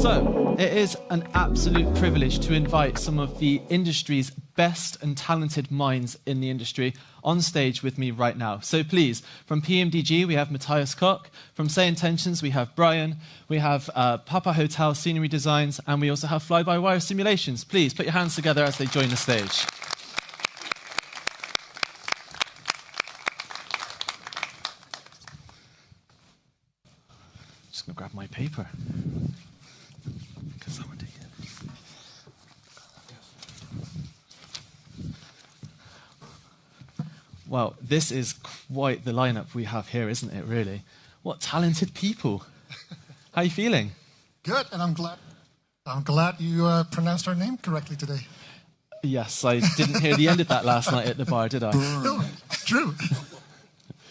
So, it is an absolute privilege to invite some of the industry's best and talented minds in the industry on stage with me right now. So please, from PMDG, we have Matthias Koch. From Say Intentions, we have Brian. We have Papa Hotel Scenery Designs, and we also have Fly-by-Wire Simulations. Please, put your hands together as they join the stage. Just going to grab my paper. Can someone take it? Well, this is quite the lineup we have here, isn't it, really? What talented people. How are you feeling? Good, and I'm glad you pronounced our name correctly today. Yes, I didn't hear the end of that last night at the bar, did I? No, true.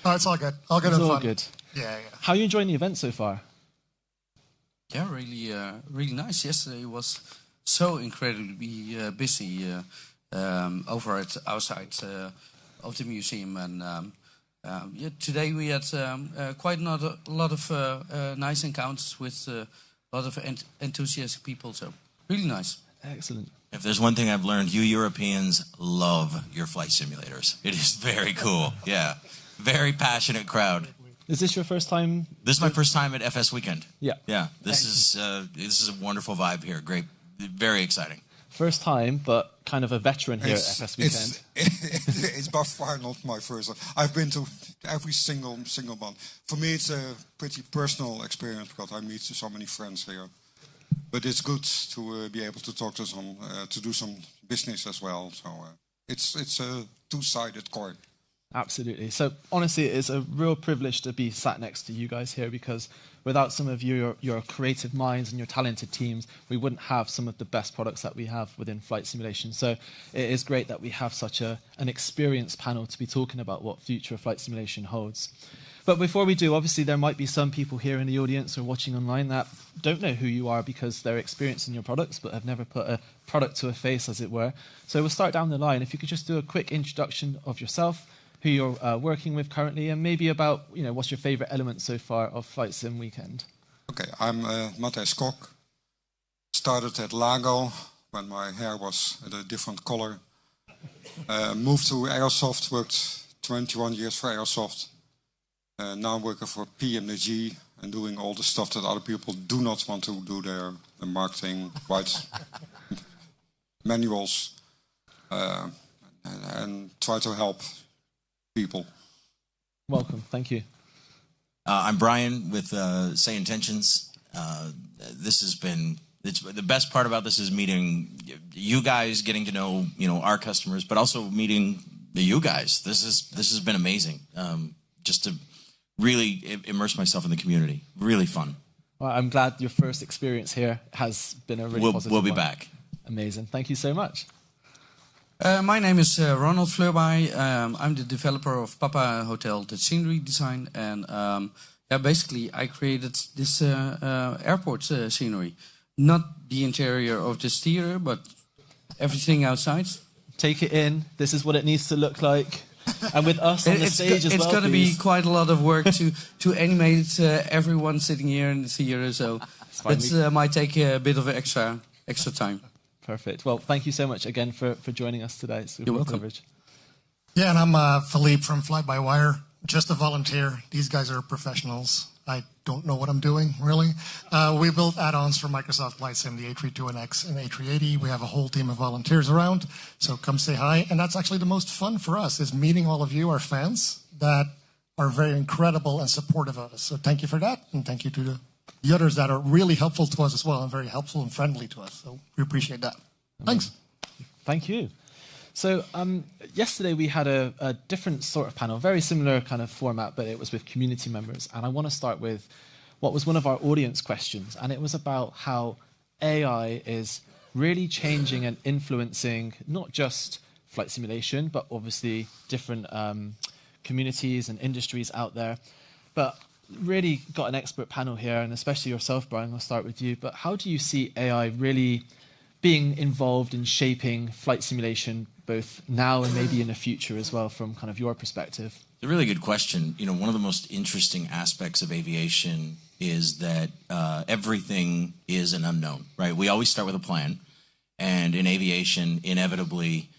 Oh, it's all good. All good It's and all fun. good. Yeah. How are you enjoying the event so far? Yeah, really nice. Yesterday was so incredibly busy over outside of the museum, and today we had quite a lot of nice encounters with a lot of enthusiastic people. So really nice. Excellent. If there's one thing I've learned, you Europeans love your flight simulators. It is very cool. Yeah, very passionate crowd. Is this your first time? This is my first time at FS Weekend. Yeah. Yeah. This is a wonderful vibe here. Great, very exciting. First time, but kind of a veteran here at FS Weekend. It's by far not my first one. I've been to every single one. For me, it's a pretty personal experience because I meet so many friends here. But it's good to be able to talk to some, to do some business as well. So it's a two-sided coin. Absolutely. So honestly, it is a real privilege to be sat next to you guys here, because without some of your creative minds and your talented teams, we wouldn't have some of the best products that we have within flight simulation. So it is great that we have such an experienced panel to be talking about what future of flight simulation holds. But before we do, obviously there might be some people here in the audience or watching online that don't know who you are because they're experiencing your products but have never put a product to a face, as it were. So we'll start down the line. If you could just do a quick introduction of yourself, who you're working with currently, and maybe about, what's your favorite element so far of FlightSimWeekend. Okay, I'm Matthias Koch. Started at Lago when my hair was at a different color. Moved to Aerosoft, worked 21 years for Aerosoft. Now I'm working for PMDG and doing all the stuff that other people do not want to do, their marketing, write manuals, and try to help people. Welcome, thank you. I'm Brian with Say Intentions. It's the best part about this is meeting you guys, getting to know our customers, but also meeting you guys. This has been amazing. Just to really immerse myself in the community. Really fun. Well, I'm glad your first experience here has been a really positive We'll be one. back. Amazing. Thank you so much. My name is Ronald Fleurbay. I'm the developer of Papa Hotel, the scenery design, and basically I created this airport scenery. Not the interior of this theater, but everything outside. Take it in. This is what it needs to look like. And with us on the stage as well, it's going to be quite a lot of work to animate everyone sitting here in the theater, so it might take a bit of extra time. Perfect. Well, thank you so much again for joining us today. It's You're welcome. Coverage. Yeah, and I'm Philippe from Fly-by-Wire. Just a volunteer. These guys are professionals. I don't know what I'm doing, really. We built add-ons for Microsoft Flight Sim, the A321X and A380. We have a whole team of volunteers around, so come say hi. And that's actually the most fun for us, is meeting all of you, our fans, that are very incredible and supportive of us. So thank you for that, and thank you to the others that are really helpful to us as well, and very helpful and friendly to us. So we appreciate that. Thanks. Thank you. So yesterday we had a different sort of panel, very similar kind of format, but it was with community members. And I want to start with what was one of our audience questions. And it was about how AI is really changing and influencing not just flight simulation, but obviously different communities and industries out there. But really got an expert panel here, and especially yourself, Brian, I'll start with you. But how do you see AI really being involved in shaping flight simulation, both now and maybe in the future as well, from kind of your perspective? It's a really good question. One of the most interesting aspects of aviation is that everything is an unknown, right? We always start with a plan, and in aviation, inevitably,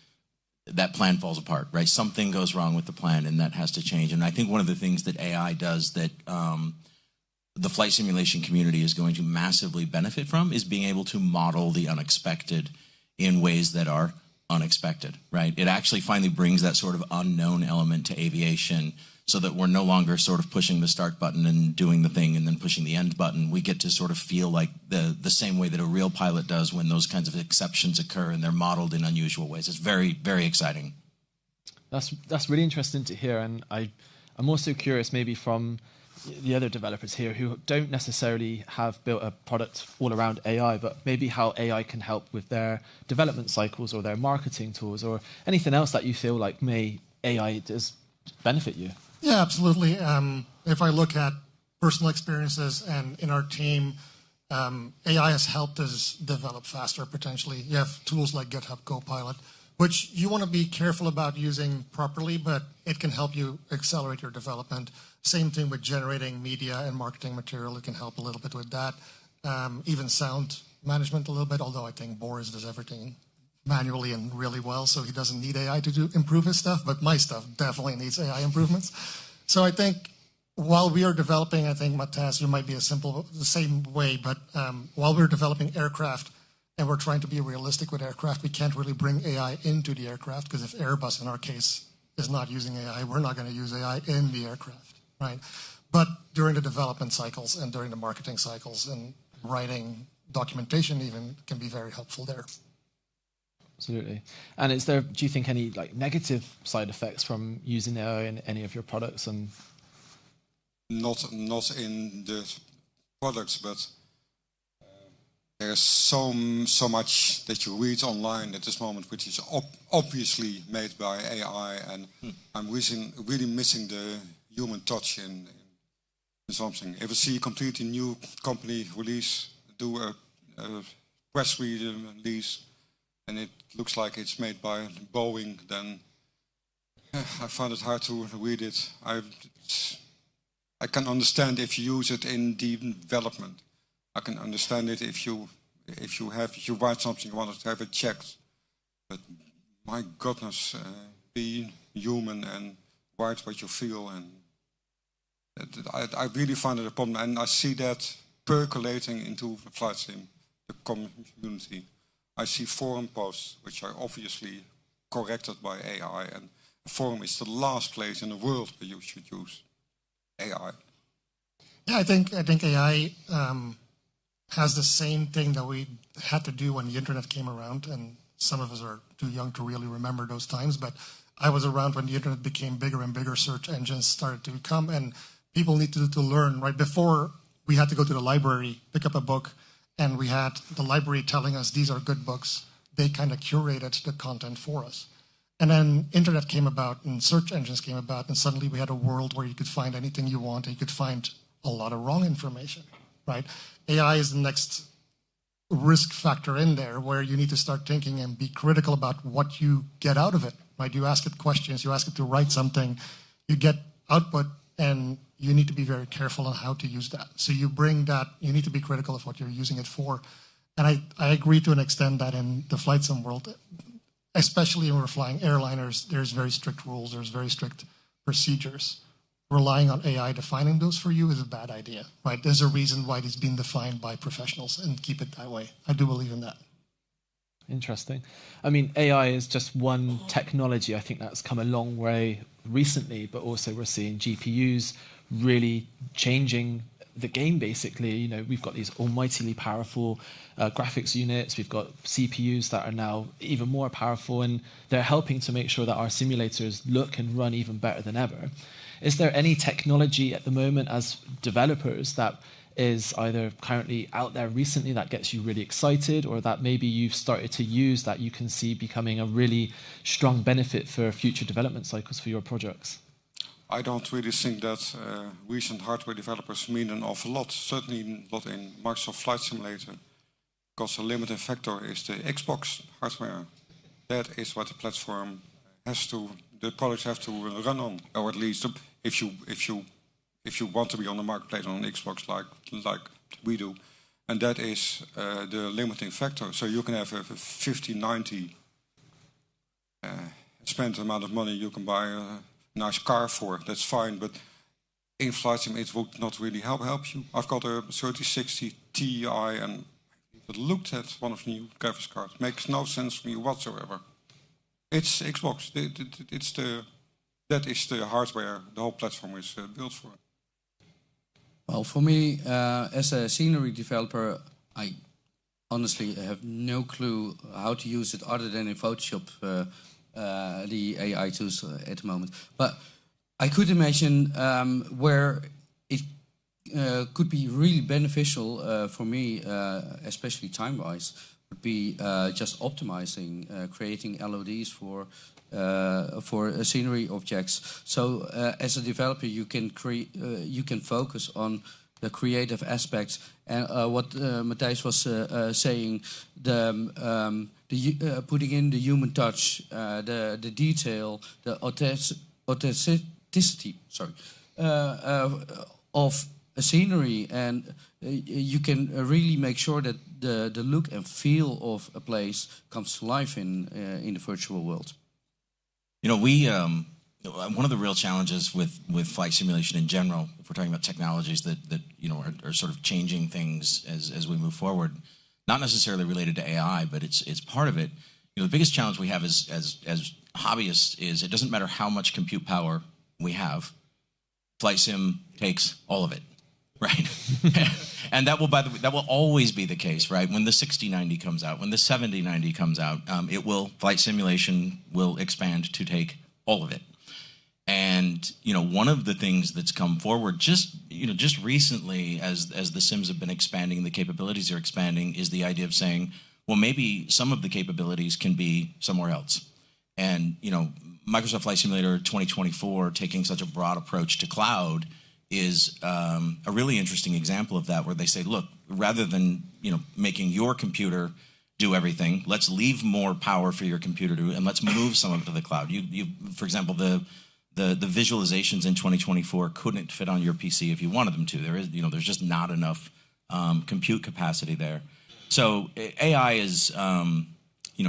that plan falls apart, right? Something goes wrong with the plan, and that has to change. And I think one of the things that AI does that the flight simulation community is going to massively benefit from is being able to model the unexpected in ways that are unexpected, right? It actually finally brings that sort of unknown element to aviation so that we're no longer sort of pushing the start button and doing the thing and then pushing the end button. We get to sort of feel like the same way that a real pilot does when those kinds of exceptions occur and they're modeled in unusual ways. It's very, very exciting. That's really interesting to hear, and I'm also curious maybe from the other developers here who don't necessarily have built a product all around AI, but maybe how AI can help with their development cycles or their marketing tools or anything else that you feel like AI does benefit you. Yeah, absolutely. If I look at personal experiences and in our team, AI has helped us develop faster potentially. You have tools like GitHub Copilot, which you want to be careful about using properly, but it can help you accelerate your development. Same thing with generating media and marketing material. It can help a little bit with that. Even sound management a little bit, although I think Boris does everything manually and really well, so he doesn't need AI to improve his stuff, but my stuff definitely needs AI improvements. So I think while we are developing, I think, Matthias, you might be the same way, but while we're developing aircraft and we're trying to be realistic with aircraft, we can't really bring AI into the aircraft, because if Airbus, in our case, is not using AI, we're not going to use AI in the aircraft, right? But during the development cycles and during the marketing cycles and writing documentation even can be very helpful there. Absolutely. And is there, do you think, any negative side effects from using AI in any of your products? And not in the products, but there's so much that you read online at this moment, which is obviously made by AI, and I'm really missing the human touch in something. If I see a completely new company do a press release, and it looks like it's made by Boeing, then I find it hard to read it. I can understand if you use it in development. I can understand it if you write something, you want to have it checked. But my goodness, be human and write what you feel, and I really find it a problem, and I see that percolating into the flight sim, the community. I see forum posts which are obviously corrected by AI, and a forum is the last place in the world where you should use AI. Yeah, I think AI has the same thing that we had to do when the internet came around, and some of us are too young to really remember those times, but I was around when the internet became bigger and bigger, search engines started to come, and people needed to learn. Right before, we had to go to the library, pick up a book, and we had the library telling us these are good books. They kind of curated the content for us. And then internet came about and search engines came about, and suddenly we had a world where you could find anything you want, and you could find a lot of wrong information, right? AI is the next risk factor in there, where you need to start thinking and be critical about what you get out of it, right? You ask it questions, you ask it to write something, you get output, and you need to be very careful on how to use that. So you bring that, you need to be critical of what you're using it for. And I agree to an extent that in the flight sim world, especially when we're flying airliners, there's very strict rules, there's very strict procedures. Relying on AI defining those for you is a bad idea, right? There's a reason why it's been defined by professionals, and keep it that way. I do believe in that. Interesting. I mean, AI is just one technology. I think that's come a long way recently, but also we're seeing GPUs really changing the game, basically. You know, we've got these almightily powerful graphics units. We've got CPUs that are now even more powerful, and they're helping to make sure that our simulators look and run even better than ever. Is there any technology at the moment as developers that is either currently out there recently that gets you really excited, or that maybe you've started to use that you can see becoming a really strong benefit for future development cycles for your projects? I don't really think that recent hardware developers mean an awful lot. Certainly not in Microsoft Flight Simulator, because the limiting factor is the Xbox hardware. That is what the platform the products have to run on, or at least if if you want to be on the marketplace on an Xbox like we do. And that is the limiting factor. So you can have a 50, 90 spent amount of money you can buy a nice car for. That's fine, but in flight sim it would not really help you. I've got a 3060 Ti and I looked at one of the new graphics cards. Makes no sense for me whatsoever. It's Xbox. That is the hardware the whole platform is built for. Well, for me, as a scenery developer, I honestly have no clue how to use it other than in Photoshop, the AI tools at the moment. But I could imagine where it could be really beneficial for me, especially time-wise, would be just optimizing, creating LODs for scenery objects. So as a developer, you can focus on the creative aspects. And what Matthijs was saying, putting in the human touch, the detail, the authenticity, of a scenery, and you can really make sure that the look and feel of a place comes to life in the virtual world. You know, we one of the real challenges with flight simulation in general, if we're talking about technologies that you know are sort of changing things as we move forward, not necessarily related to AI, but it's part of it. You know, the biggest challenge we have as hobbyists is it doesn't matter how much compute power we have, flight sim takes all of it, right? And that will always be the case, right? When the 6090 comes out, when the 7090 comes out, flight simulation will expand to take all of it. And you know, one of the things that's come forward just recently, as the sims have been expanding, the capabilities are expanding, is the idea of saying, well, maybe some of the capabilities can be somewhere else. And you know, Microsoft Flight Simulator 2024 taking such a broad approach to cloud is a really interesting example of that, where they say, look, rather than making your computer do everything, let's leave more power for your computer to, and let's move some of it to the cloud. You for example, the visualizations in 2024 couldn't fit on your PC if you wanted them to. There's just not enough compute capacity there. So AI is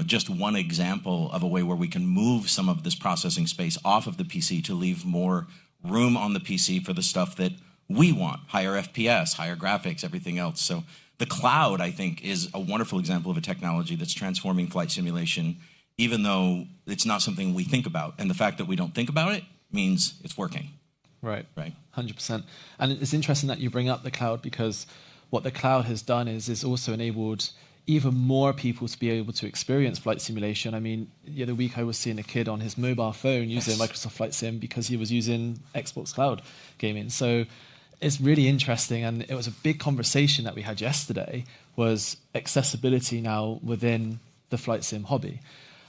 just one example of a way where we can move some of this processing space off of the PC to leave more room on the PC for the stuff that we want, higher FPS, higher graphics, everything else. So the cloud, I think, is a wonderful example of a technology that's transforming flight simulation, even though it's not something we think about. And the fact that we don't think about it means it's working. Right. 100%. And it's interesting that you bring up the cloud, because what the cloud has done is also enabled even more people to be able to experience flight simulation. I mean, the other week I was seeing a kid on his mobile phone using Microsoft Flight Sim because he was using Xbox Cloud gaming. So it's really interesting, and it was a big conversation that we had yesterday, was accessibility now within the flight sim hobby.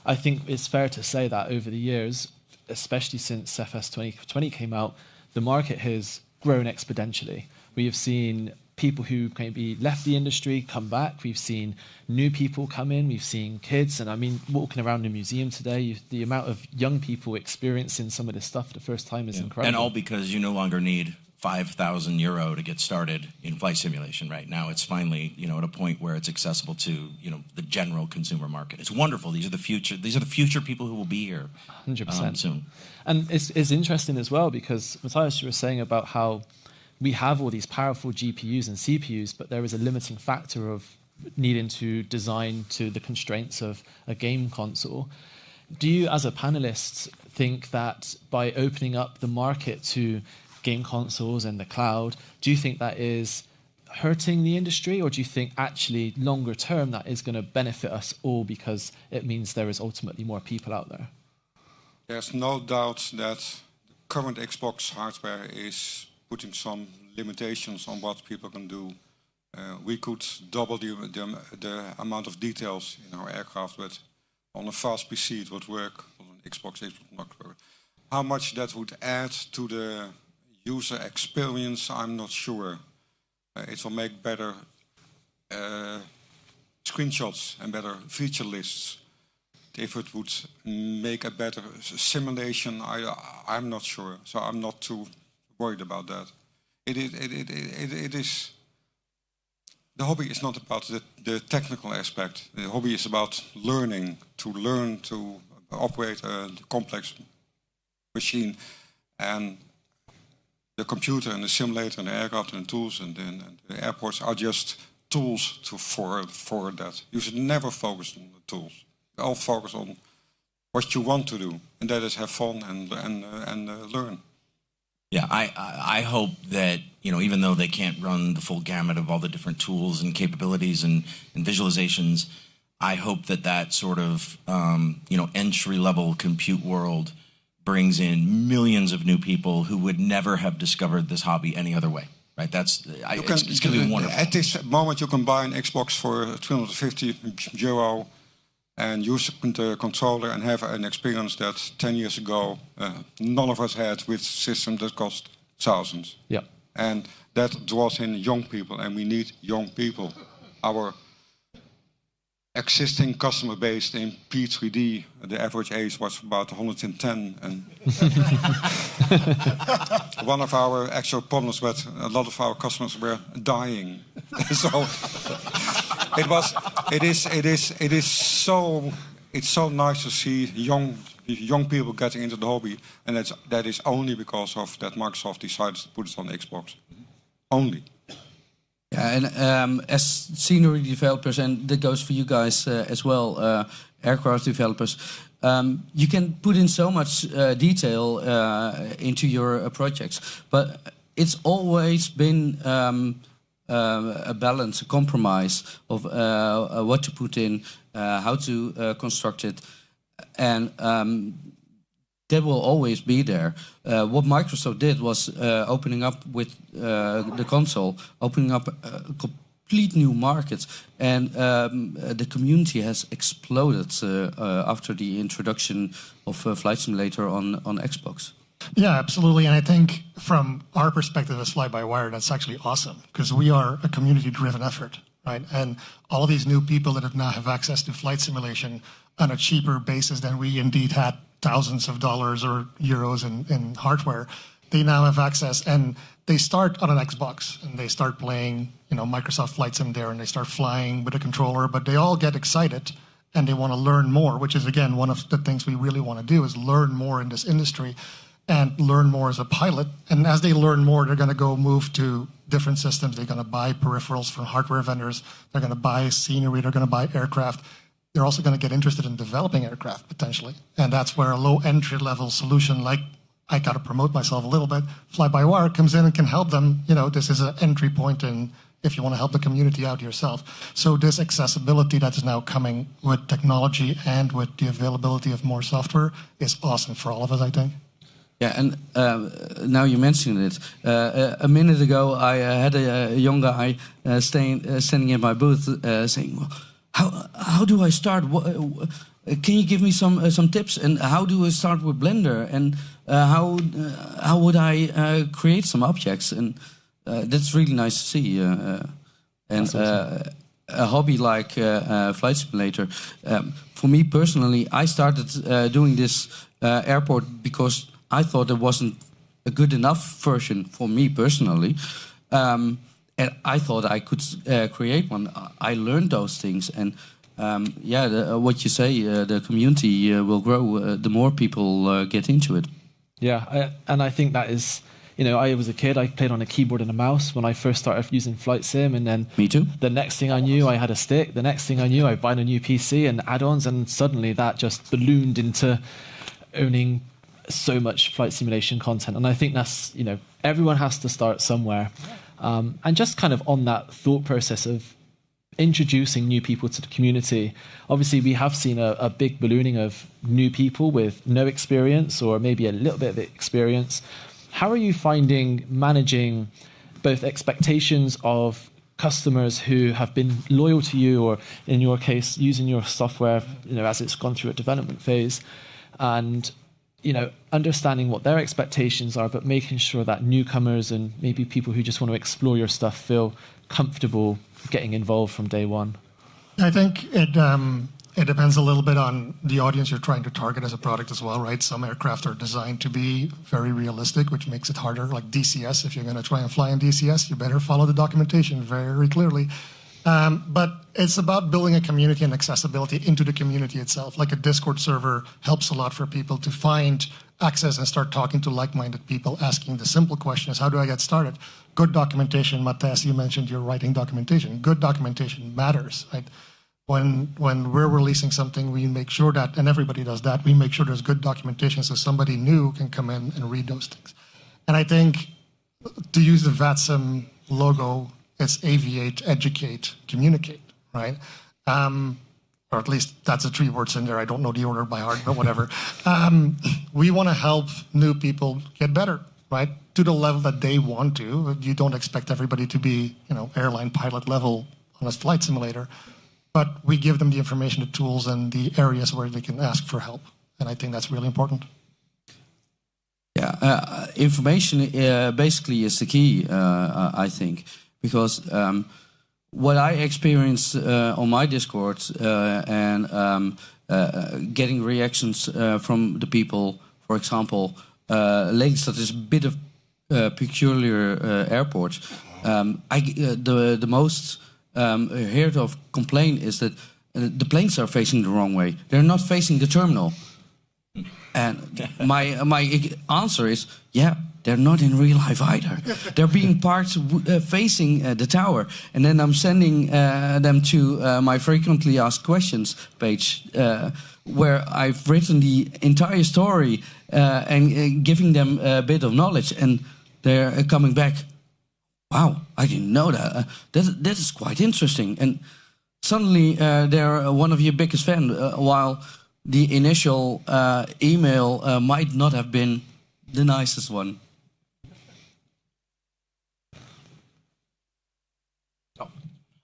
I think it's fair to say that over the years, especially since FS 2020 came out, the market has grown exponentially. We have seen people who maybe left the industry come back. We've seen new people come in. We've seen kids. And I mean, walking around the museum today, the amount of young people experiencing some of this stuff for the first time is incredible. And all because you no longer need 5,000 euro to get started in flight simulation right now. It's finally, at a point where it's accessible to, the general consumer market. It's wonderful. These are the future people who will be here 100% soon. And it's interesting as well, because Matthijs, you were saying about how we have all these powerful GPUs and CPUs, but there is a limiting factor of needing to design to the constraints of a game console. Do you, as a panelist, think that by opening up the market to game consoles and the cloud, do you think that is hurting the industry, or do you think actually longer term that is going to benefit us all because it means there is ultimately more people out there? There's no doubt that the current Xbox hardware is putting some limitations on what people can do. We could double the amount of details in our aircraft, but on a fast PC it would work, on an Xbox it would not work. How much that would add to the user experience, I'm not sure. It will make better screenshots and better feature lists. If it would make a better simulation, I'm not sure. So I'm not too worried about that. it is. The hobby is not about the technical aspect. The hobby is about learn to operate a complex machine, and the computer and the simulator and the aircraft and the tools and the airports are just tools for that. You should never focus on the tools. You all focus on what you want to do, and that is have fun and learn. Yeah, I hope that, even though they can't run the full gamut of all the different tools and capabilities and visualizations, I hope that sort of, entry-level compute world brings in millions of new people who would never have discovered this hobby any other way, right? It's going to be wonderful. At this moment, you can buy an Xbox for €350 and use the controller and have an experience that 10 years ago none of us had with systems that cost thousands. Yeah. And that draws in young people, and we need young people. Our existing customer base in P3D, the average age was about 110, and one of our actual problems was a lot of our customers were dying. So it's so nice to see young people getting into the hobby, and that is only because of that Microsoft decided to put it on Xbox. Only. Yeah, and as scenery developers, and that goes for you guys as well, aircraft developers, you can put in so much detail into your projects, but it's always been a balance, a compromise of what to put in, how to construct it, and that will always be there. What Microsoft did was opening up with the console, opening up complete new markets, and the community has exploded after the introduction of Flight Simulator on Xbox. Yeah, absolutely. And I think from our perspective as Fly-by-Wire, that's actually awesome, because we are a community-driven effort, right? And all of these new people that now have access to flight simulation on a cheaper basis than we indeed had thousands of dollars or euros in hardware, they now have access, and they start on an Xbox and they start playing, Microsoft Flight Sim there, and they start flying with a controller, but they all get excited and they want to learn more, which is again one of the things we really want to do, is learn more in this industry and learn more as a pilot. And as they learn more, they're going to go move to different systems. They're going to buy peripherals from hardware vendors. They're going to buy scenery. They're going to buy aircraft. They're also going to get interested in developing aircraft, potentially. And that's where a low entry-level solution, like, I got to promote myself a little bit, Fly-by-Wire comes in and can help them. This is an entry point in if you want to help the community out yourself. So this accessibility that is now coming with technology and with the availability of more software is awesome for all of us, I think. Yeah, and now you mentioned it. A minute ago, I had a young guy standing in my booth saying, well, how do I start? Can you give me some tips? And how do I start with Blender? And how would I create some objects? And that's really nice to see. And a hobby like Flight Simulator, for me personally, I started doing this airport because I thought it wasn't a good enough version for me personally. And I thought I could create one. I learned those things. And what you say, the community will grow the more people get into it. Yeah, and I think that is, I was a kid, I played on a keyboard and a mouse when I first started using Flight Sim, and then me too. The next thing I knew, I had a stick. The next thing I knew, I bought a new PC and add-ons, and suddenly that just ballooned into owning so much flight simulation content. And I think that's, everyone has to start somewhere. And just kind of on that thought process of introducing new people to the community, obviously we have seen a big ballooning of new people with no experience or maybe a little bit of experience. How are you finding managing both expectations of customers who have been loyal to you, or in your case, using your software, as it's gone through a development phase, and understanding what their expectations are, but making sure that newcomers and maybe people who just want to explore your stuff feel comfortable getting involved from day one? I think It depends a little bit on the audience you're trying to target as a product as well, right? Some aircraft are designed to be very realistic, which makes it harder. Like DCS, if you're going to try and fly in DCS, you better follow the documentation very clearly. But it's about building a community and accessibility into the community itself. Like a Discord server helps a lot for people to find access and start talking to like-minded people, asking the simple questions: how do I get started? Good documentation. Matthijs, you mentioned you're writing documentation. Good documentation matters, right? When we're releasing something, we make sure that, and everybody does that, we make sure there's good documentation so somebody new can come in and read those things. And I think, to use the VATSIM logo, it's aviate, educate, communicate, right? Or at least that's the 3 words in there. I don't know the order by heart, but whatever. We want to help new people get better, right? To the level that they want to. You don't expect everybody to be, airline pilot level on a flight simulator. But we give them the information, the tools, and the areas where they can ask for help. And I think that's really important. Yeah, information basically is the key, I think. Because what I experience on my Discord and getting reactions from the people, for example, Lelystad is a bit of peculiar airport. The most heard of complaint is that the planes are facing the wrong way. They're not facing the terminal. And my answer is, yeah, they're not in real life either. They're being parked facing the tower. And then I'm sending them to my frequently asked questions page, where I've written the entire story and giving them a bit of knowledge. And they're coming back, wow, I didn't know that. That is quite interesting. And suddenly they're one of your biggest fans, while the initial email might not have been the nicest one.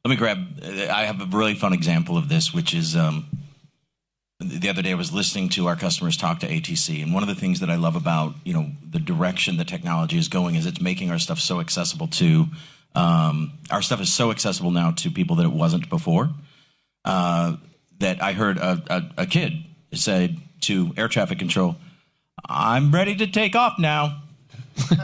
Let me I have a really fun example of this, which is the other day I was listening to our customers talk to ATC, and one of the things that I love about the direction the technology is going is it's making our stuff so accessible to our stuff is so accessible now to people that it wasn't before. That I heard a kid say to air traffic control, "I'm ready to take off now."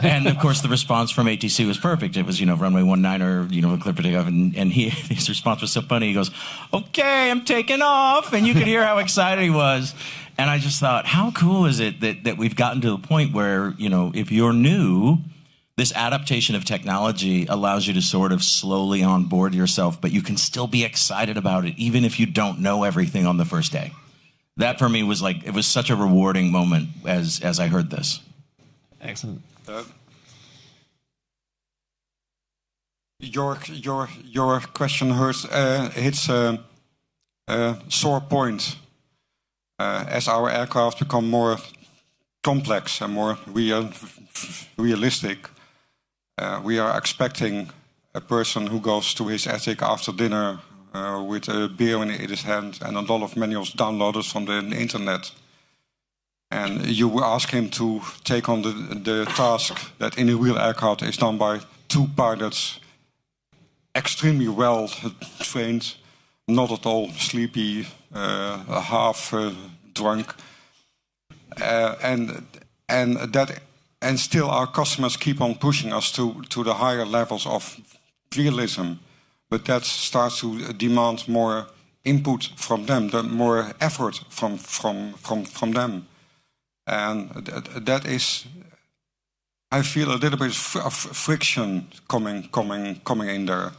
And of course, the response from ATC was perfect. It was, runway 19, clear for takeoff. And his response was so funny. He goes, "Okay, I'm taking off." And you could hear how excited he was. And I just thought, how cool is it that we've gotten to the point where, if you're new, this adaptation of technology allows you to sort of slowly onboard yourself, but you can still be excited about it, even if you don't know everything on the first day. That for me was it was such a rewarding moment as I heard this. Excellent. Your question hits a sore point. As our aircraft become more complex and more realistic, we are expecting a person who goes to his attic after dinner with a beer in his hand and a lot of manuals downloaded from the internet. And you will ask him to take on the task that in a real aircraft is done by 2 pilots, extremely well trained, not at all sleepy, half drunk, and still our customers keep on pushing us to the higher levels of realism, but that starts to demand more input from them, more effort from them. And that is, I feel a little bit of friction coming in there.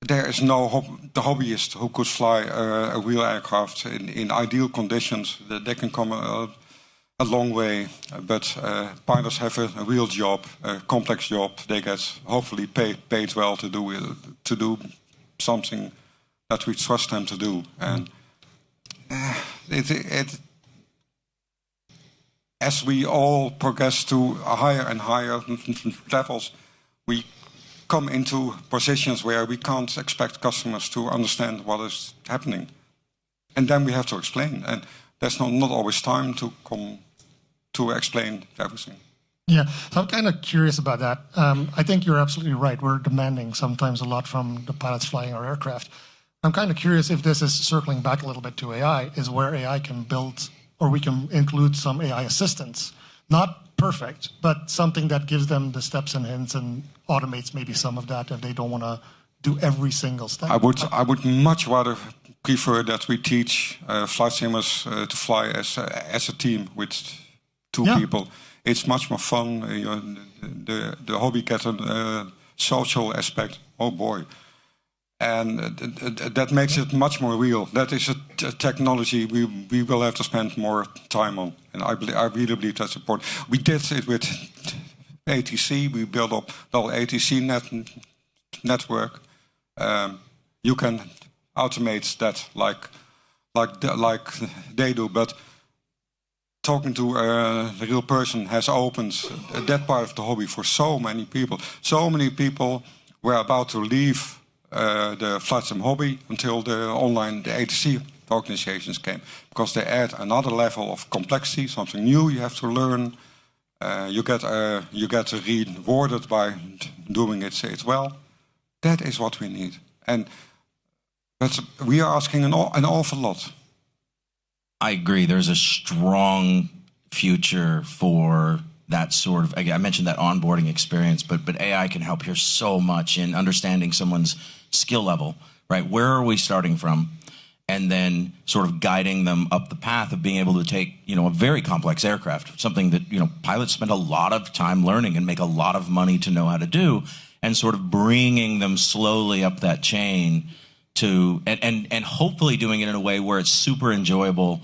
There is the hobbyist who could fly a real aircraft in ideal conditions. They can come a long way, but pilots have a real job, a complex job. They get hopefully paid well to do something that we trust them to do. And as we all progress to higher and higher levels, we come into positions where we can't expect customers to understand what is happening. And then we have to explain. And there's not always time to explain everything. Yeah, so I'm kind of curious about that. I think you're absolutely right. We're demanding sometimes a lot from the pilots flying our aircraft. I'm kind of curious if this is circling back a little bit to AI, is where AI can build, or we can include some AI assistance. Not perfect, but something that gives them the steps and hints and automates maybe some of that if they don't want to do every single step. I would much rather prefer that we teach flight simmers to fly as a team with two people. It's much more fun. The hobby gets a social aspect. Oh boy. And that makes it much more real. That is a technology we will have to spend more time on. And I really believe that's important. We did it with ATC. We built up the whole ATC network. You can automate that like they do, but talking to a real person has opened that part of the hobby for so many people. So many people were about to leave the flight sim hobby until the ATC organizations came, because they add another level of complexity, something new you have to learn. You get rewarded by doing it well. That is what we need, and we are asking an awful lot. I agree. There's a strong future for that sort of, again, I mentioned that onboarding experience, but AI can help here so much in understanding someone's skill level, right? Where are we starting from? And then sort of guiding them up the path of being able to take, a very complex aircraft, something that, pilots spend a lot of time learning and make a lot of money to know how to do, and sort of bringing them slowly up that chain to, and hopefully doing it in a way where it's super enjoyable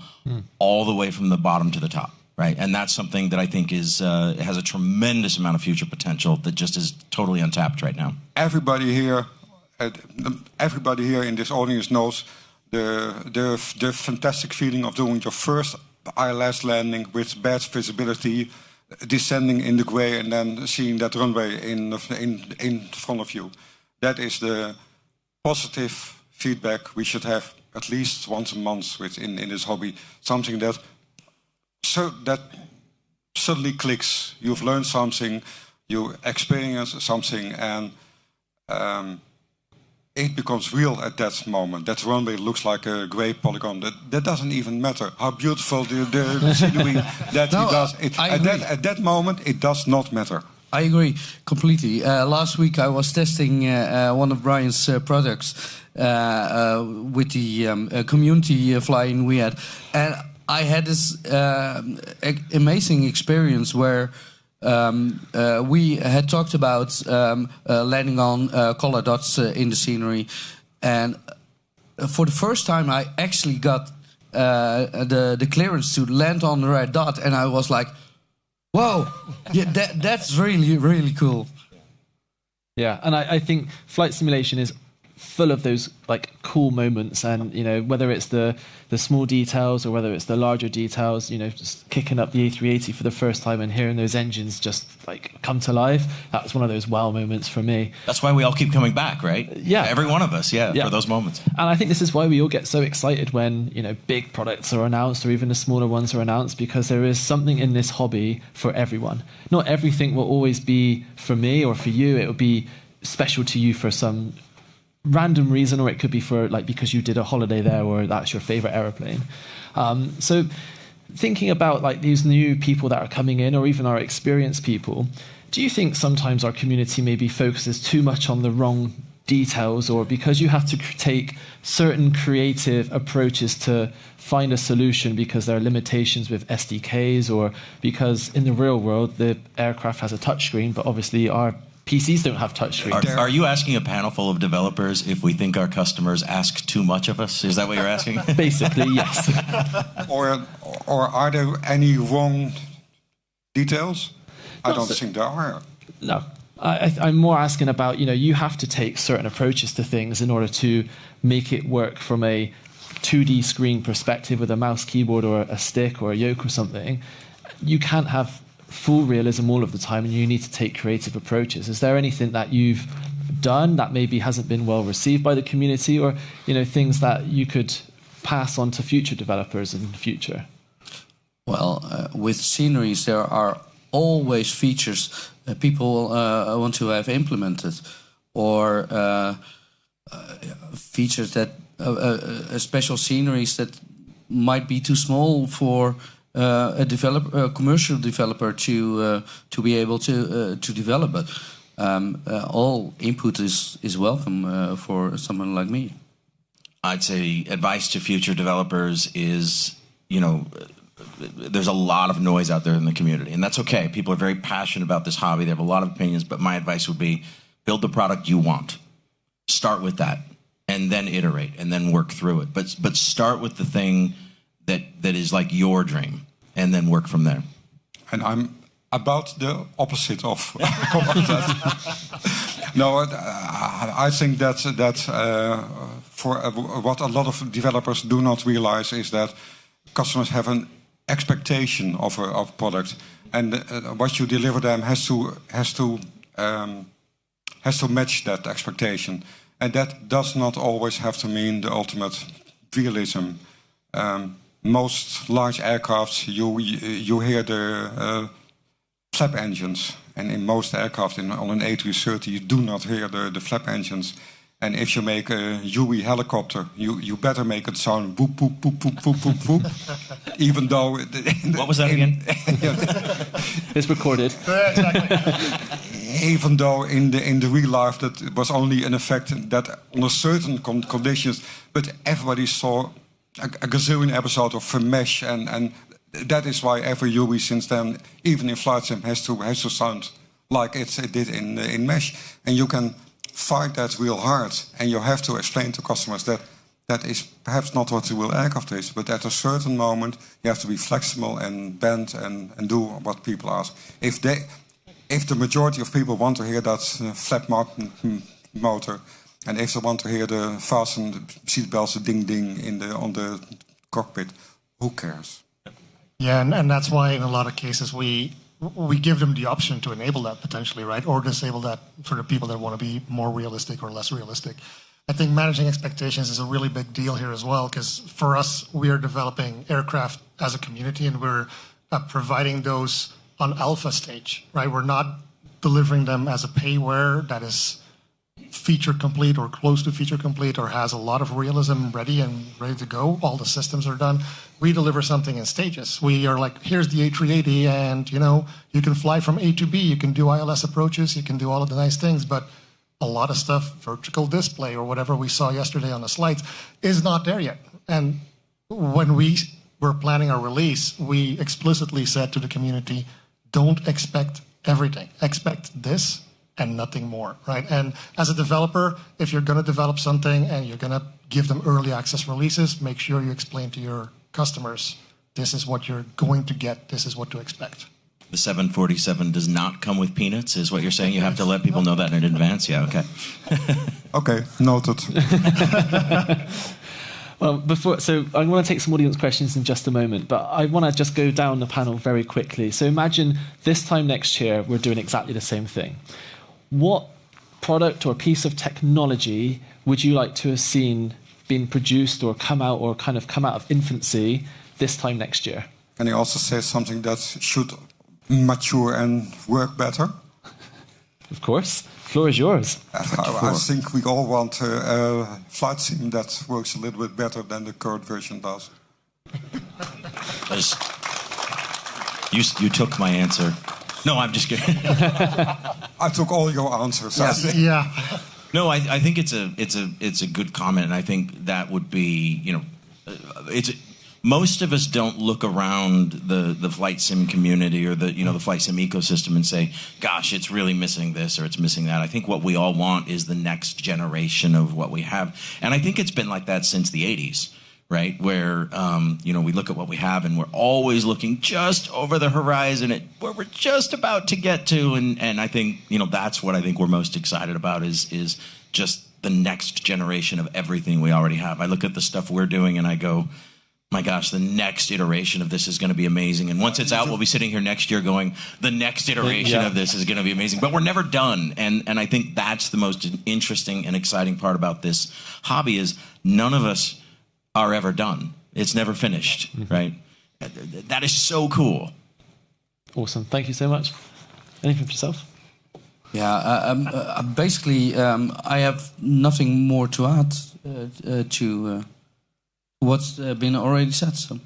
all the way from the bottom to the top, right? And that's something that I think has a tremendous amount of future potential that just is totally untapped right now. Everybody here in this audience knows the fantastic feeling of doing your first ILS landing with bad visibility, descending in the gray and then seeing that runway in front of you. That is the positive feedback we should have at least once a month in this hobby. Something that suddenly clicks. You've learned something, you experience something, and it becomes real at that moment. That runway looks like a grey polygon. That doesn't even matter how beautiful the scenery that he does. At that moment, it does not matter. I agree completely. Last week I was testing one of Brian's products with the community flying we had, and I had this amazing experience where we had talked about landing on color dots in the scenery, and for the first time I actually got the clearance to land on the red dot, and I was like, whoa, yeah, that's really, really cool. Yeah, and I think flight simulation is full of those cool moments, and whether it's the small details or whether it's the larger details, just kicking up the A380 for the first time and hearing those engines just come to life. That was one of those wow moments for me. That's why we all keep coming back, right? Yeah, every one of us, for those moments. And I think this is why we all get so excited when big products are announced or even the smaller ones are announced, because there is something in this hobby for everyone. Not everything will always be for me or for you. It will be special to you for some random reason, or it could be for because you did a holiday there, or that's your favorite airplane. So thinking about these new people that are coming in, or even our experienced people, do you think sometimes our community maybe focuses too much on the wrong details, or because you have to take certain creative approaches to find a solution because there are limitations with SDKs, or because in the real world the aircraft has a touchscreen, but obviously our PCs don't have touchscreens? Are you asking a panel full of developers if we think our customers ask too much of us? Is that what you're asking? Basically, yes. Or are there any wrong details? I don't think there are. No. I'm more asking about, you have to take certain approaches to things in order to make it work from a 2D screen perspective with a mouse, keyboard, or a stick, or a yoke or something. You can't have full realism all of the time, and you need to take creative approaches. Is there anything that you've done that maybe hasn't been well received by the community, or things that you could pass on to future developers in the future? Well, with sceneries there are always features that people want to have implemented, or features that special sceneries that might be too small for a commercial developer to be able to develop. But all input is welcome for someone like me. I'd say advice to future developers is, there's a lot of noise out there in the community, and that's okay. People are very passionate about this hobby. They have a lot of opinions, but my advice would be build the product you want. Start with that, and then iterate, and then work through it. But start with the thing that is like your dream, and then work from there. And I'm about the opposite of that. No, I think that for what a lot of developers do not realize is that customers have an expectation of a product, and what you deliver them has to match that expectation, and that does not always have to mean the ultimate realism. Most large aircrafts, you hear the flap engines, and in most aircraft on an A330 you do not hear the flap engines. And if you make a Huey helicopter, you better make it sound whoop, whoop, whoop, whoop, whoop, whoop, whoop. Even though... What was that again? It's recorded. Exactly. Even though in the real life that was only an effect that under certain conditions, but everybody saw a gazillion episode of Mesh, and that is why every Huey since then, even in flight sim, has to sound like it did in Mesh. And you can fight that real hard, and you have to explain to customers that is perhaps not what the real aircraft is, but at a certain moment you have to be flexible and bend and do what people ask. If the majority of people want to hear that flap motor, and if they want to hear the fasten seatbelts ding ding on the cockpit, who cares? Yeah, and that's why in a lot of cases we give them the option to enable that potentially, right? Or disable that for the people that want to be more realistic or less realistic. I think managing expectations is a really big deal here as well, because for us, we are developing aircraft as a community, and we're providing those on alpha stage, right? We're not delivering them as a payware that is feature complete or close to feature complete or has a lot of realism ready to go. All the systems are done. We deliver something in stages. We are like, here's the A380, and you can fly from A to B. You can do ILS approaches. You can do all of the nice things, but a lot of stuff, vertical display or whatever we saw yesterday on the slides, is not there yet. And when we were planning our release, we explicitly said to the community, don't expect everything. Expect this and nothing more, right? And as a developer, if you're going to develop something and you're going to give them early access releases, make sure you explain to your customers, this is what you're going to get, this is what to expect. The 747 does not come with peanuts, is what you're saying? You have to let people know that in advance? Yeah, okay. Okay, noted. Well, I want to take some audience questions in just a moment, but I want to just go down the panel very quickly. So imagine this time next year, we're doing exactly the same thing. What product or piece of technology would you like to have seen being produced or come out of infancy this time next year? Can you also say something that should mature and work better? Of course. Floor is yours. I think we all want a flight sim that works a little bit better than the current version does. You took my answer. No, I'm just kidding. I took all your answers. Yes. Yeah. No, I think it's a good comment, and I think that would be, most of us don't look around the flight sim community or the flight sim ecosystem and say, gosh, it's really missing this or it's missing that. I think what we all want is the next generation of what we have. And I think it's been like that since the 80s, right? Where, we look at what we have and we're always looking just over the horizon at where we're just about to get to. And I think, that's what I think we're most excited about is just the next generation of everything we already have. I look at the stuff we're doing and I go, my gosh, the next iteration of this is going to be amazing. And once it's out, we'll be sitting here next year going, the next iteration of this is going to be amazing. But we're never done. And I think that's the most interesting and exciting part about this hobby is none of us are ever done. It's never finished, right? That is so cool. Awesome. Thank you so much. Anything for yourself? Yeah, basically, I have nothing more to add to what's been already said. So.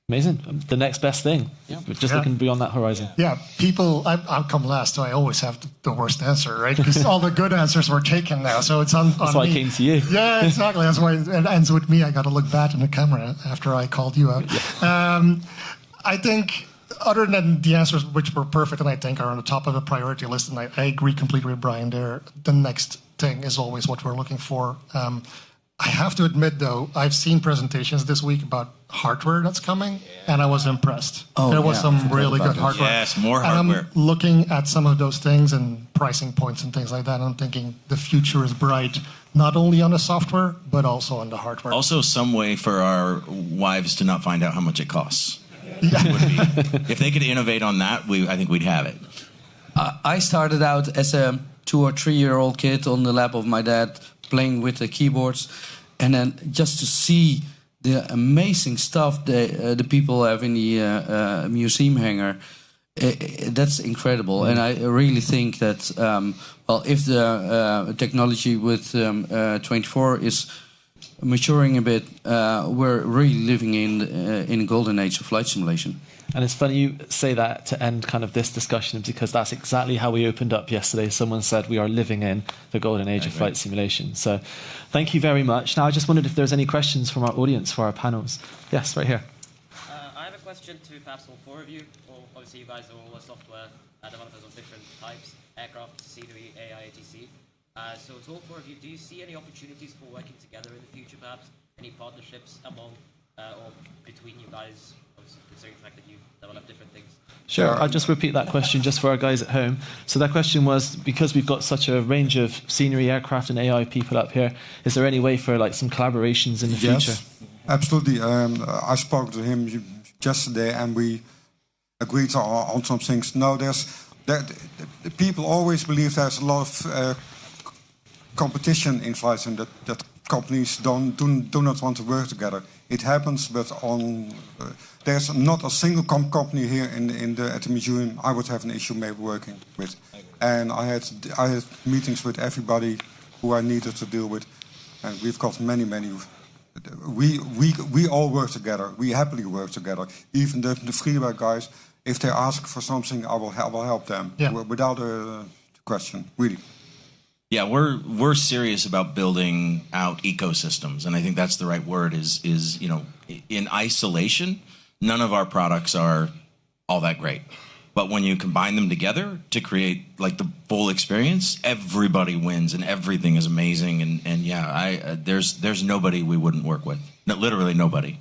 Amazing. The next best thing. Yeah. We're just looking beyond that horizon. Yeah, people, I'll come last, so I always have the worst answer, right? Because all the good answers were taken now, so it's on That's why me. I came to you. Yeah, exactly. That's why it ends with me. I got to look bad in the camera after I called you out. Yeah. I think, other than the answers which were perfect and I think are on the top of the priority list, and I agree completely with Brian there, the next thing is always what we're looking for. I have to admit, though, I've seen presentations this week about hardware that's coming, and I was impressed. There was some really good hardware. Yes, more hardware. And I'm looking at some of those things and pricing points and things like that, and I'm thinking the future is bright, not only on the software, but also on the hardware. Also, some way for our wives to not find out how much it costs. Yeah. Would be. If they could innovate on that, I think we'd have it. I started out as a 2 or 3 year old kid on the lap of my dad, playing with the keyboards, and then just to see the amazing stuff the people have in the museum hangar, that's incredible. And I really think that if the technology with 24 is maturing a bit, we're really living in a golden age of flight simulation. And it's funny you say that to end kind of this discussion, because that's exactly how we opened up yesterday. Someone said we are living in the golden age of flight simulation. So thank you very much. Now, I just wondered if there's any questions from our audience for our panels. Yes, right here. I have a question to perhaps all four of you. Well, obviously, you guys are all software developers of different types, aircraft, scenery, AI, etc. So to all four of you, do you see any opportunities for working together in the future, perhaps? Any partnerships among or between you guys, considering the fact that you develop different things? Sure, I'll just repeat that question just for our guys at home. So that question was, because we've got such a range of scenery, aircraft and AI people up here, is there any way for like some collaborations in the future? Absolutely. I spoke to him yesterday and we agreed on some things. No, the people always believe there's a lot of competition in flights and that companies do not want to work together. It happens, but there's not a single company here at the museum I would have an issue maybe working with. And I had meetings with everybody who I needed to deal with, and we've got many. We all work together. We happily work together. Even the freeware guys, if they ask for something, I will help them without a question. Really. Yeah, we're serious about building out ecosystems, and I think that's the right word. Is in isolation, none of our products are all that great, but when you combine them together to create like the full experience, everybody wins and everything is amazing. And there's nobody we wouldn't work with. No, literally nobody.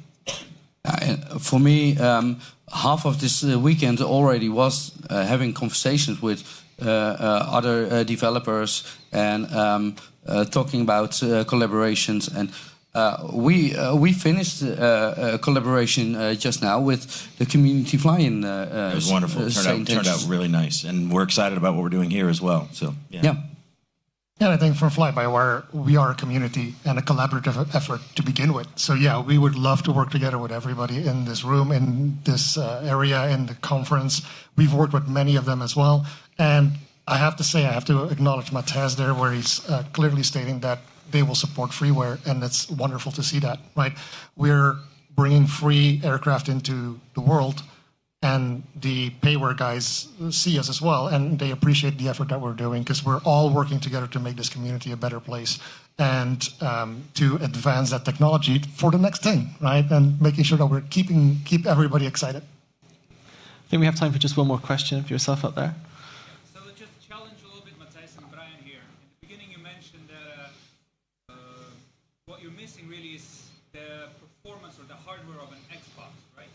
For me, half of this weekend already was having conversations with other developers and talking about collaborations. And we finished a collaboration just now with the community fly-in. It was wonderful. Turned out really nice, and we're excited about what we're doing here as well. So yeah. And I think from Fly-by-Wire, we are a community and a collaborative effort to begin with. So yeah, we would love to work together with everybody in this room, in this area, in the conference. We've worked with many of them as well. And I have to say, I have to acknowledge Matthijs there, where he's clearly stating that they will support freeware, and it's wonderful to see that, right? We're bringing free aircraft into the world, and the payware guys see us as well, and they appreciate the effort that we're doing, because we're all working together to make this community a better place and to advance that technology for the next thing, right? And making sure that we're keep everybody excited. I think we have time for just one more question for yourself up there. So just challenge a little bit Matthijs and Brian here. In the beginning you mentioned that what you're missing really is the performance or the hardware of an Xbox, right?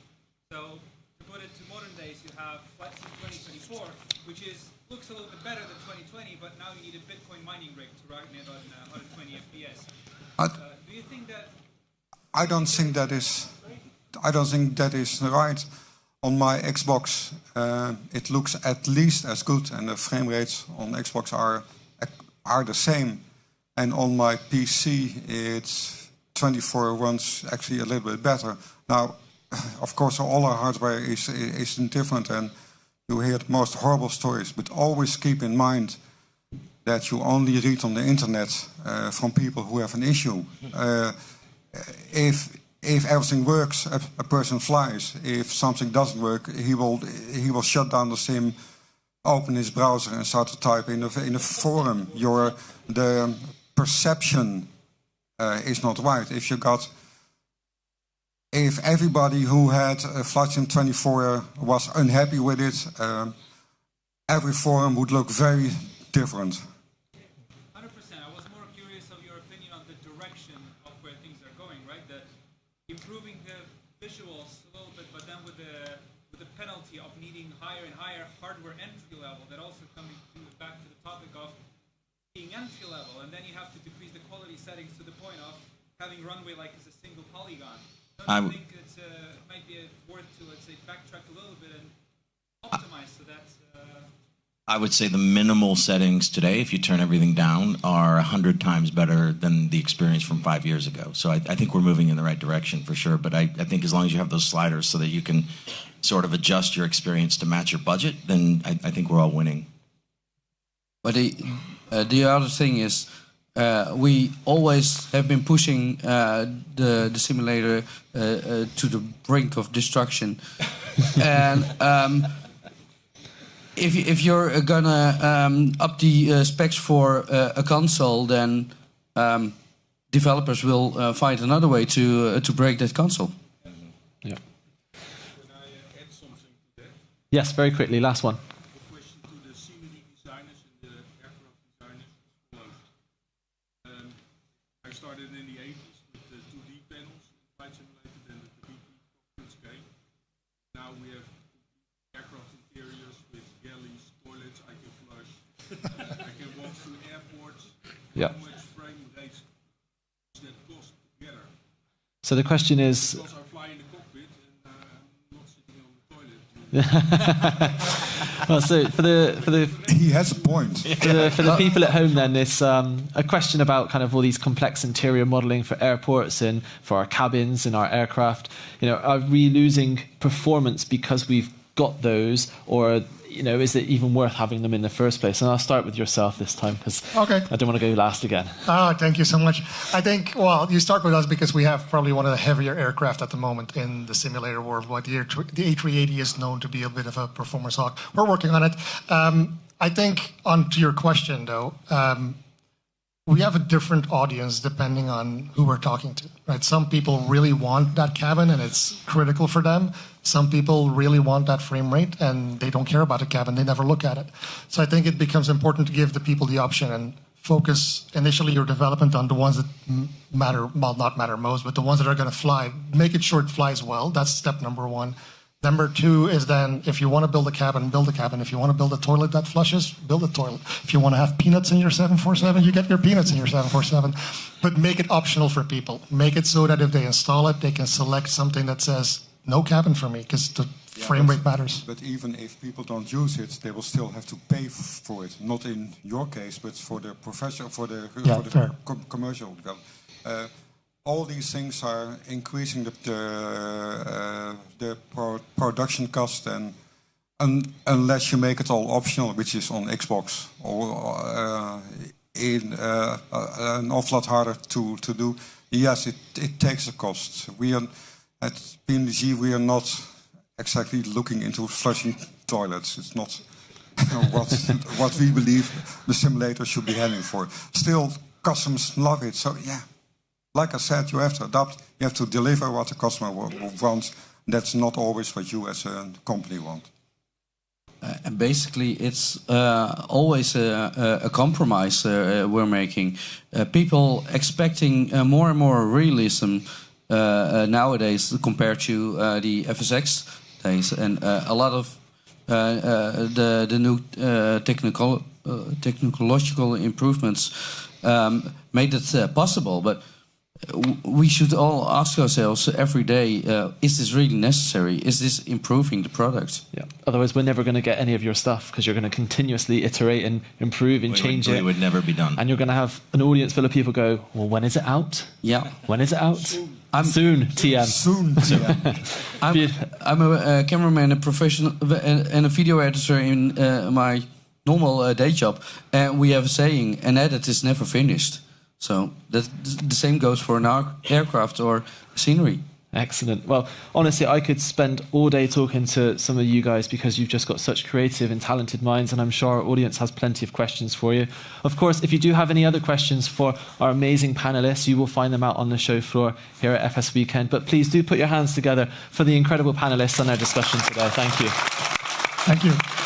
So to put it to modern days, you have FlightSim 2024, which looks a little bit better than 2020, but now you need a Bitcoin mining rig to run it on 120 FPS. Do you think that? I don't think that is right. On my Xbox, it looks at least as good, and the frame rates on Xbox are the same. And on my PC, it's 24 runs actually a little bit better. Now, of course, all our hardware is different, and you hear the most horrible stories. But always keep in mind that you only read on the internet from people who have an issue. If everything works, a person flies. If something doesn't work, he will shut down the sim, open his browser, and start to type in a forum. The perception is not right. If everybody who had FlightSim 24 was unhappy with it, every forum would look very different. 100%. I was more curious of your opinion on the direction of where things are going, right? That improving the visuals a little bit, but then with the penalty of needing higher and higher hardware entry level, that also coming back to the topic of being entry level, and then you have to decrease the quality settings to the point of having runway like as a single polygon. Don't you think it might be worth to, let's say, backtrack a little bit and optimize so that... I would say the minimal settings today, if you turn everything down, are 100 times better than the experience from 5 years ago. So I think we're moving in the right direction for sure. But I think as long as you have those sliders so that you can sort of adjust your experience to match your budget, then I think we're all winning. But the other thing is, we always have been pushing the simulator to the brink of destruction. And if you're gonna up the specs for a console, then developers will find another way to break that console. Yeah. Can I add something to that? Yes, very quickly, last one. The question to the scenery designers and the aircraft designers is closed. I started in the 80s with the 2D panels in Flight Simulator, then the 3D cockpits came. Now we have aircraft interiors with galleys, toilets I can flush. I can walk through airports. Yeah. How much frame rates does that cost together? So the question is... Because I fly in the cockpit and I'm not sitting on the toilet. Well, so for the He has a point. for the people at home, then it's a question about kind of all these complex interior modelling for airports and for our cabins and our aircraft. You know, are we losing performance because we've got those, or is it even worth having them in the first place? And I'll start with yourself this time because I don't want to go last again. Oh, thank you so much. I think, you start with us because we have probably one of the heavier aircraft at the moment in the simulator world. The A380 is known to be a bit of a performance hawk. We're working on it. I think, onto your question, though, we have a different audience depending on who we're talking to, right? Some people really want that cabin and it's critical for them. Some people really want that frame rate and they don't care about the cabin. They never look at it. So I think it becomes important to give the people the option and focus initially your development on the ones that matter, well, not matter most, but the ones that are going to fly. Make it sure it flies well. That's step number one. Number two is then, if you want to build a cabin, build a cabin. If you want to build a toilet that flushes, build a toilet. If you want to have peanuts in your 747, you get your peanuts in your 747. But make it optional for people. Make it so that if they install it, they can select something that says, no cabin for me, because the frame rate matters. But even if people don't use it, they will still have to pay for it. Not in your case, but for the professional, for the commercial development. All these things are increasing the production cost, and unless you make it all optional, which is on Xbox or an awful lot harder to do. Yes, it takes a cost. We are at PMDG. We are not exactly looking into flushing toilets. It's not what we believe the simulator should be heading for. Still, customers love it. So yeah. Like I said, you have to adapt. You have to deliver what the customer wants. That's not always what you as a company want. And basically, it's always a compromise we're making. People expecting more and more realism nowadays compared to the FSX days, and a lot of the new technological improvements made it possible, but we should all ask ourselves every day, is this really necessary? Is this improving the product? Yeah. Otherwise, we're never going to get any of your stuff because you're going to continuously iterate and improve and change it. It would never be done. And you're going to have an audience full of people go, well, when is it out? Yeah. When is it out? Soon, TM. Soon, TM. I'm a cameraman, a professional, and a video editor in my normal day job. And we have a saying, an edit is never finished. So that the same goes for an aircraft or scenery. Excellent. Well, honestly, I could spend all day talking to some of you guys because you've just got such creative and talented minds, and I'm sure our audience has plenty of questions for you. Of course, if you do have any other questions for our amazing panelists, you will find them out on the show floor here at FS Weekend. But please do put your hands together for the incredible panelists on our discussion today. Thank you. Thank you.